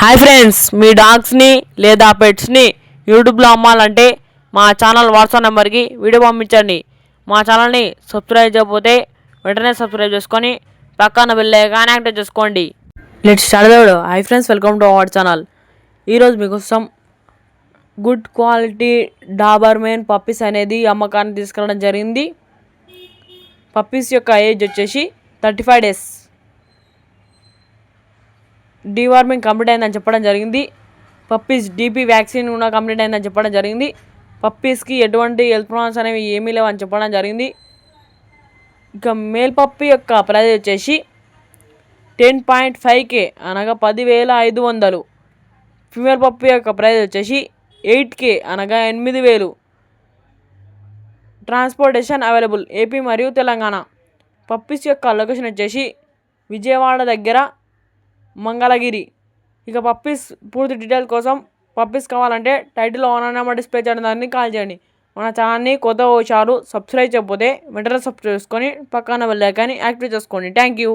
Hi friends, మీ డాగ్స్ని లేదా పెట్స్ని యూట్యూబ్లో అమ్మాలంటే మా ఛానల్ వాట్సాప్ నెంబర్కి వీడియో పంపించండి. మా ఛానల్ని సబ్స్క్రైబ్ చేయకపోతే వెంటనే సబ్స్క్రైబ్ చేసుకొని పక్కన బెల్ ఐకాన్ యాక్టివేట్ చేసుకోండి. Let's start the video. Hi friends, welcome to our channel. ఈరోజు మీకోసం గుడ్ క్వాలిటీ డాబర్మెన్ పప్పీస్ అనేది అమ్మకాన్ని తీసుకురావడం జరిగింది. పప్పీస్ యొక్క ఏజ్ వచ్చేసి 35 days. డీవార్మింగ్ కంప్లీట్ అయిందని చెప్పడం జరిగింది. పప్పీస్ డీపీ వ్యాక్సిన్ కూడా కంప్లీట్ అయిందని చెప్పడం జరిగింది. పప్పీస్కి ఎటువంటి హెల్త్ ప్రాబ్లమ్స్ అనేవి ఏమీ లేవని చెప్పడం జరిగింది. ఇక మేల్ పప్పీ యొక్క ప్రైస్ వచ్చేసి 10.5K అనగా 10,500. ఫీమేల్ పప్పీ యొక్క ప్రైస్ వచ్చేసి 8K అనగా 8,000. ట్రాన్స్పోర్టేషన్ అవైలబుల్ ఏపీ మరియు తెలంగాణ. పప్పీస్ యొక్క లొకేషన్ వచ్చేసి విజయవాడ దగ్గర మంగళగిరి. ఇక పప్పీస్ పూర్తి డీటెయిల్ కోసం పప్పీస్ కావాలంటే టైటిల్లో ఓనర్ నెంబర్ డిస్ప్లే చేయడం దాన్ని కాల్ చేయండి. మన ఛానల్ని కొత్త వచ్చారు సబ్స్క్రైబ్ చేయకపోతే వెంటనే సబ్స్క్రైబ్ చేసుకొని పక్కన బెల్ ఐకాన్ని యాక్టివేట్ చేసుకోండి. Thank you.